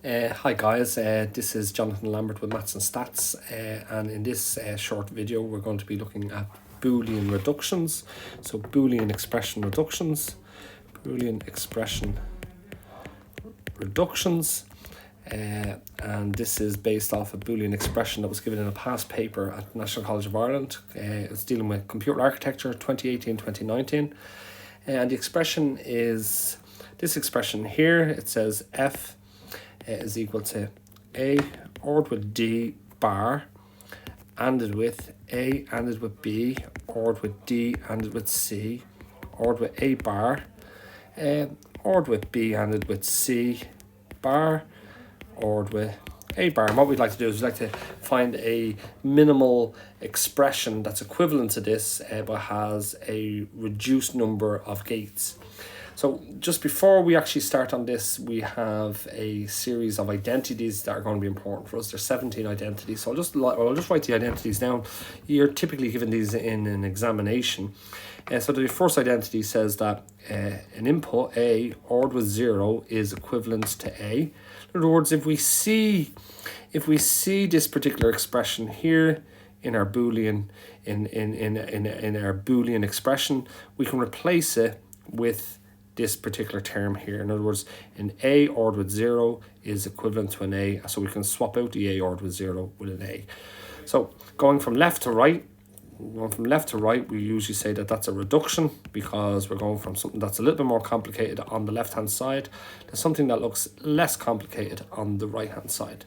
Hi guys, this is Jonathan Lambert with Maths and Stats, and in this short video we're going to be looking at Boolean reductions. So Boolean expression reductions, and this is based off a Boolean expression that was given in a past paper at the National College of Ireland. It's dealing with computer architecture 2018-2019, and the expression is this expression here. It says f is equal to a ORed with d bar ANDed with a ANDed with b ORed with d ANDed with c ORed with a bar ORed with b ANDed with c bar ORed with a bar. And what we'd like to do is we'd like to find a minimal expression that's equivalent to this but has a reduced number of gates. So just before we actually start on this, we have a series of identities that are going to be important for us. There's 17 identities, so I'll just write the identities down. You're typically given these in an examination. So the first identity says that an input a ORed with 0 is equivalent to a. In other words, if we see this particular expression here in our Boolean in our Boolean expression, we can replace it with this particular term here. In other words, an a ORed with 0 is equivalent to an a, so we can swap out the a ORed with 0 with an a. So going from left to right, we usually say that that's a reduction, because we're going from something that's a little bit more complicated on the left hand side to something that looks less complicated on the right hand side.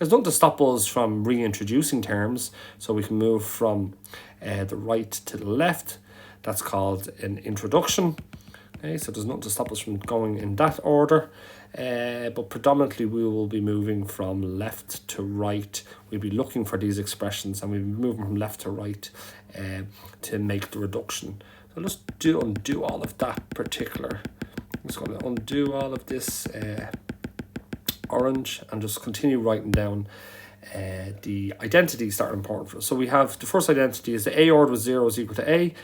There's nothing to stop us from reintroducing terms, so we can move from the right to the left. That's called an introduction. Okay, so there's nothing to stop us from going in that order, but predominantly we will be moving from left to right. We'll be looking for these expressions and we'll be moving from left to right to make the reduction. So let's undo all of that particular. I'm just going to undo all of this orange and just continue writing down the identities that are important for us. So we have the first identity is the a ORed with 0 is equal to a.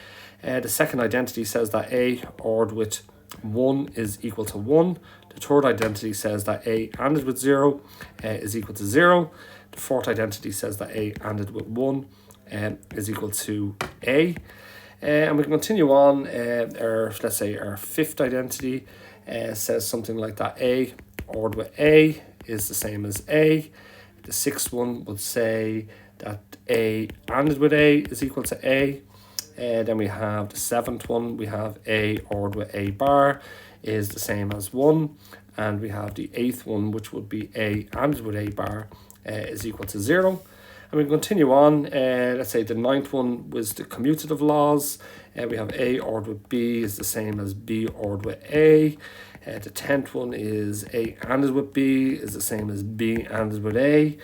The second identity says that a ORed with 1 is equal to 1. The third identity says that a ANDed with 0 is equal to 0. The fourth identity says that a ANDed with 1 is equal to a. And we can continue on. Let's say our fifth identity says something like that a ORed with a is the same as a. The sixth one would say that a ANDed with a is equal to a. Then we have the seventh one, we have a ORed with a bar is the same as 1. And we have the eighth one, which would be a ANDed with a bar is equal to 0. And we continue on. Let's say the ninth one was the commutative laws. We have a ORed with b is the same as b ORed with a. The 10th one is a ANDed with b is the same as b ANDed with a.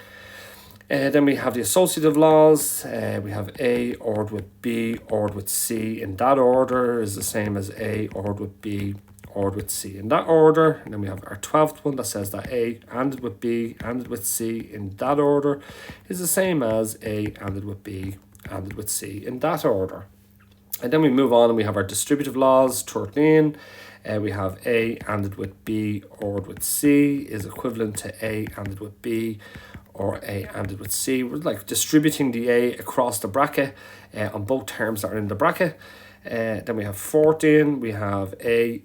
Then we have the associative laws. We have a ORed with b ORed with c in that order is the same as a ORed with b ORed with c in that order. And then we have our 12th one that says that a ANDed with b ANDed with c in that order is the same as a ANDed with b ANDed with c in that order. And then we move on and we have our distributive laws, 13. We have a ANDed with b ORed with c is equivalent to a ANDed with b or a ANDed with c. We're like distributing the a across the bracket on both terms that are in the bracket. Then we have 14. We have a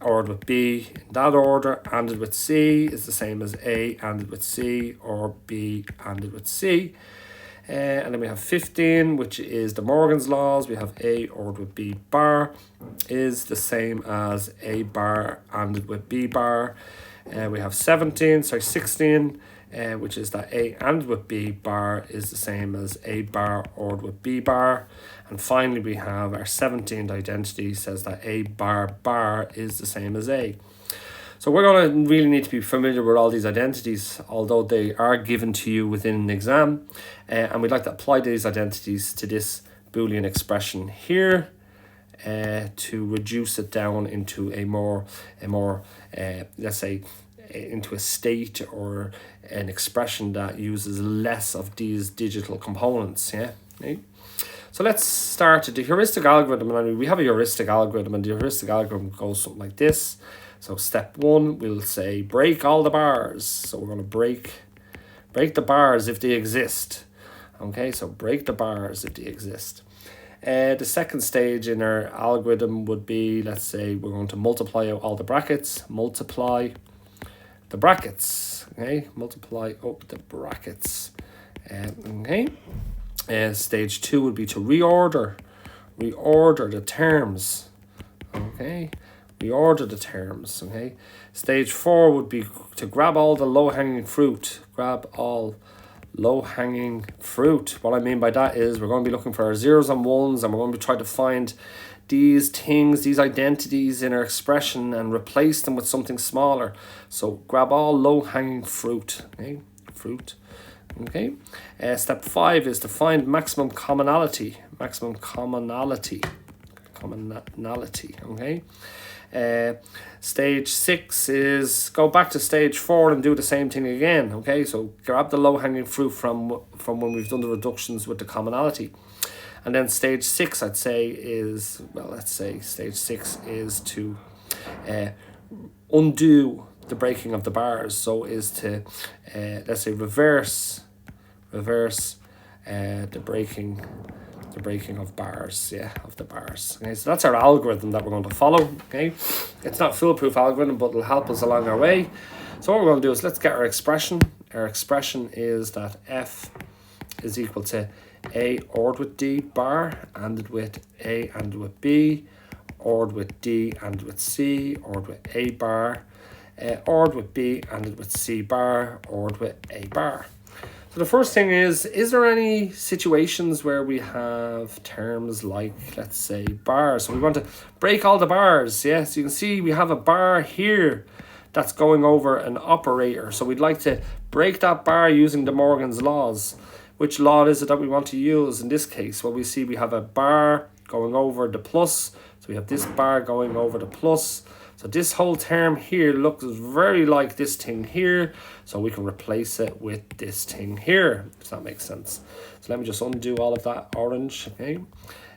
ORed with b in that order. ANDed with c is the same as a ANDed with c or b ANDed with c. And then we have 15, which is the Morgan's laws. We have a ORed with b bar is the same as a bar ANDed with b bar. We have 16, which is that a ANDed with b bar is the same as a bar ORed with b bar. And finally we have our 17th identity says that a bar is the same as a. So we're going to really need to be familiar with all these identities, although they are given to you within an exam. And we'd like to apply these identities to this Boolean expression here to reduce it down into a more let's say into a state or an expression that uses less of these digital components. Yeah. Okay. So let's start the heuristic algorithm. And we have a heuristic algorithm, and the heuristic algorithm goes something like this. So step 1, we'll say break all the bars. So we're going to break the bars if they exist. Okay, so break the bars if they exist. The second stage in our algorithm would be, let's say we're going to multiply out all the brackets. Multiply the brackets. Okay, multiply up the brackets. Okay. Stage 2 would be to reorder the terms. Okay, reorder the terms. Okay, stage 4 would be to grab all the low-hanging fruit. Grab all low-hanging fruit. What I mean by that is we're going to be looking for our zeros and ones, and we're going to be trying to find these things, these identities in our expression, and replace them with something smaller. So grab all low-hanging fruit. Okay, fruit. Okay. Step 5 is to find maximum commonality. Okay. Stage 6 is go back to stage 4 and do the same thing again. Okay, so grab the low-hanging fruit from when we've done the reductions with the commonality. And then stage 6, I'd say, is, well, let's say stage 6 is to undo the breaking of the bars. So is to, let's say, reverse the breaking of bars, of the bars. Okay, so that's our algorithm that we're going to follow. Okay, it's not a foolproof algorithm, but it'll help us along our way. So what we're going to do is let's get our expression. Our expression is that f is equal to a ORed with d bar, ANDed with a, ANDed with b, ORed with d, ANDed with c, ORed with a bar, ORed with b, ANDed with c bar, ORed with a bar. So the first thing is there any situations where we have terms like, let's say, bars? So we want to break all the bars. Yeah, so you can see we have a bar here that's going over an operator. So we'd like to break that bar using De Morgan's laws. Which law is it that we want to use in this case? Well, we see we have a bar going over the plus. So we have this bar going over the plus. So this whole term here looks very like this thing here. So we can replace it with this thing here, if that makes sense. So let me just undo all of that orange, okay?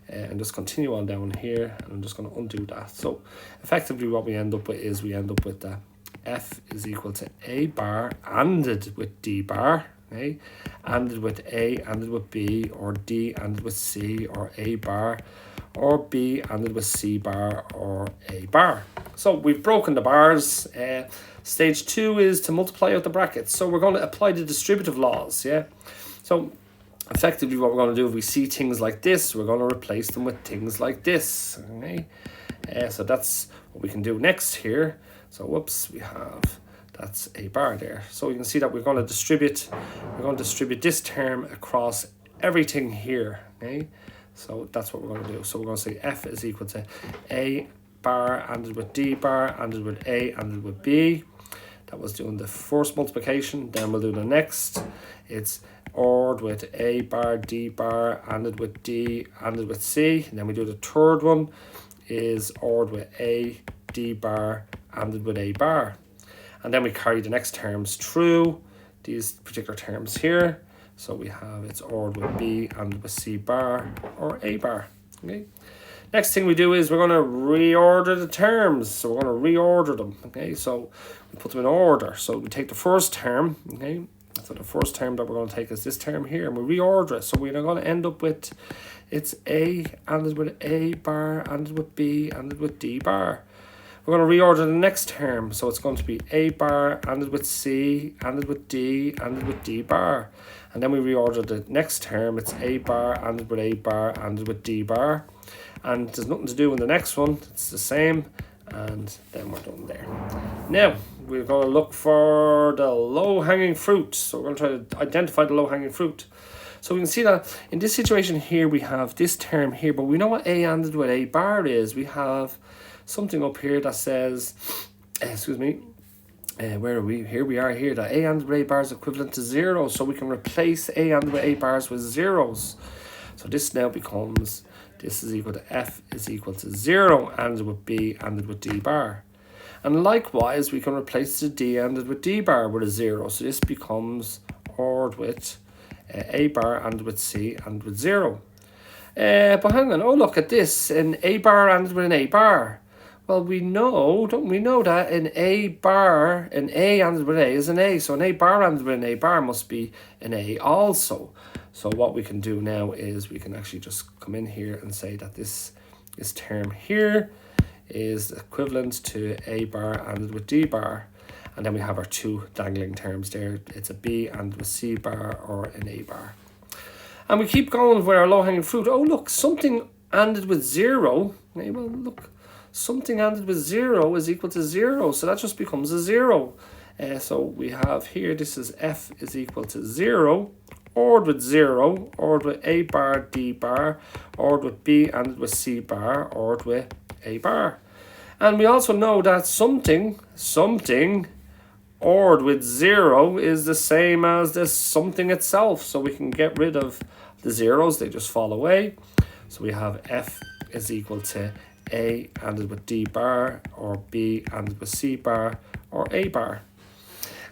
And just continue on down here. And I'm just going to undo that. So effectively what we end up with is we end up with that f is equal to a bar ANDed with d bar. Okay, ANDed with a, ANDed with b, or d ANDed with c, or a bar, or b ANDed with c bar, or a bar. So we've broken the bars. Stage 2 is to multiply out the brackets. So we're going to apply the distributive laws. Yeah. So effectively what we're going to do, if we see things like this, we're going to replace them with things like this. Okay. So that's what we can do next here. So whoops, we have, that's a bar there. So you can see that we're going to distribute this term across everything here. Okay, so that's what we're going to do. So we're going to say f is equal to a bar ANDed with d bar, ANDed with a, ANDed with b. That was doing the first multiplication. Then we'll do the next. It's ORed with a bar, d bar, ANDed with d, ANDed with c. And then we do the third one is ORed with a, d bar, ANDed with a bar. And then we carry the next terms through these particular terms here. So we have it's ORed with b, ANDed with c bar, or a bar. Okay. Next thing we do is we're going to reorder the terms. So we're going to reorder them. Okay. So we put them in order. So we take the first term. Okay. So the first term that we're going to take is this term here, and we reorder it. So we're going to end up with it's a ANDed with a bar, ANDed with b, ANDed with d bar. We're going to reorder the next term. So it's going to be a bar, ANDed with c, ANDed with d, ANDed with d bar. And then we reorder the next term. It's a bar, ANDed with a bar, ANDed with d bar. And there's nothing to do in the next one. It's the same. And then we're done there. Now, we're going to look for the low-hanging fruit. So we're going to try to identify the low-hanging fruit. So we can see that in this situation here, we have this term here. But we know what a ANDed with a bar is. We have something up here that says, where are we? Here we are here. That a ANDed with a bar is equivalent to 0. So we can replace a ANDed with a bars with zeros. So this now becomes, this is equal to f is equal to 0 ANDed with b, ANDed with d bar. And likewise, we can replace the d ANDed with d bar with a 0. So this becomes ORed with a bar, ANDed with c, and with 0. But hang on, oh look at this, an A bar ended with an A bar. Well, we know, don't we know that an A bar, an A ended with A is an A, so an A bar ended with an A bar must be an A also. So what we can do now is we can actually just come in here and say that this term here is equivalent to A bar ended with D bar. And then we have our two dangling terms there. It's a B ended with C bar or an A bar. And we keep going with our low-hanging fruit. Oh, look, something ended with 0. Okay, well, look, something ended with 0 is equal to 0. So that just becomes a 0. So we have here, this is F is equal to 0. ORed with 0, ORed with A bar, D bar, ORed with B ended with C bar, ORed with A bar. And we also know that something ORed with 0 is the same as this something itself. So we can get rid of the zeros, they just fall away. So we have F is equal to A ended with D bar, or B ended with C bar, or A bar.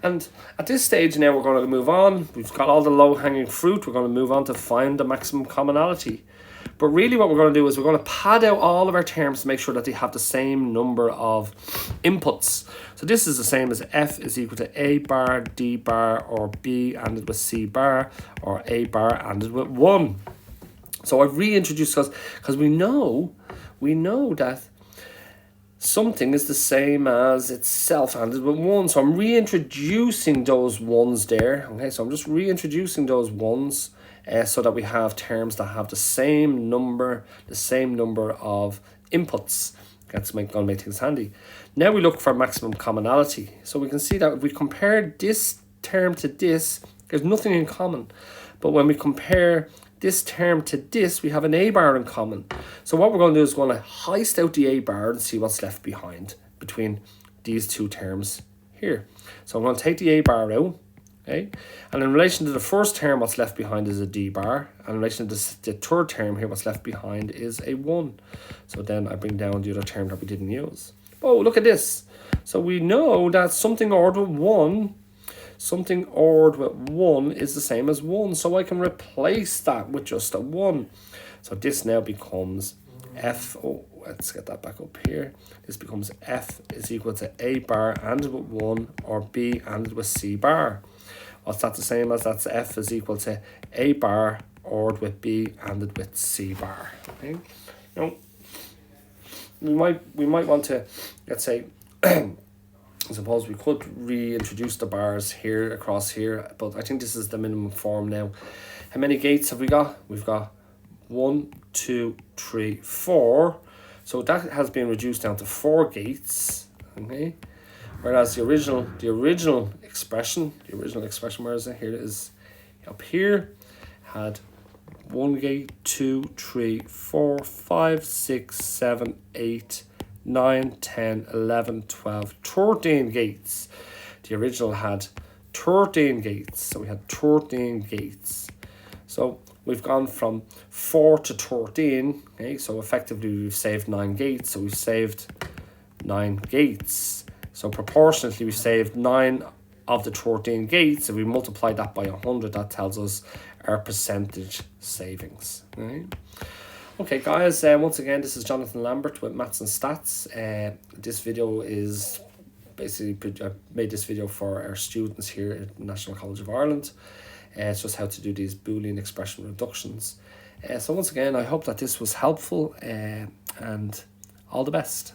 And at this stage now we're going to move on. We've got all the low-hanging fruit. We're going to move on to find the maximum commonality. But really what we're going to do is we're going to pad out all of our terms to make sure that they have the same number of inputs. So this is the same as F is equal to A bar, D bar, or B ended with C bar, or A bar ended with 1. So I've reintroduced, because we know that something is the same as itself ended with 1. So I'm reintroducing those ones there. Okay, so I'm just reintroducing those ones so that we have terms that have the same number of inputs. That's going to make things handy. Now we look for maximum commonality. So we can see that if we compare this term to this, there's nothing in common. But when we compare this term to this, we have an A bar in common. So what we're going to do is we're going to heist out the A bar and see what's left behind between these two terms here. So I'm going to take the A bar out, okay? And in relation to the first term, what's left behind is a D bar. And in relation to the third term here, what's left behind is a 1. So then I bring down the other term that we didn't use. Oh, look at this. So we know that something ORed with 1 is the same as 1. So I can replace that with just a 1. So this now becomes F. Oh, let's get that back up here. This becomes F is equal to A bar ended with 1 or B ended with C bar. What's that the same as? That's F is equal to A bar ORed with B ended with C bar. Okay. Now, we might want to, let's say, I suppose we could reintroduce the bars here across here, but I think this is the minimum form now. How many gates have we got? We've got 1, 2, 3, 4. So that has been reduced down to 4 gates. Okay. Whereas the original expression, where is it? Here it is up here, had 1 gate, 2, 3, 4, 5, 6, 7, 8, 9, 10, 11, 12, 13 gates. The original had 13 gates. So we had 13 gates. So we've gone from 4 to 13. Okay, so effectively we've saved 9 gates. So we've saved 9 gates. So proportionately we've saved 9 of the 13 gates. If we multiply that by 100, that tells us our percentage savings. Right? Okay, guys, once again, this is Jonathan Lambert with Maths and Stats. This video is basically, I made this video for our students here at National College of Ireland. It's just how to do these Boolean expression reductions. So once again, I hope that this was helpful and all the best.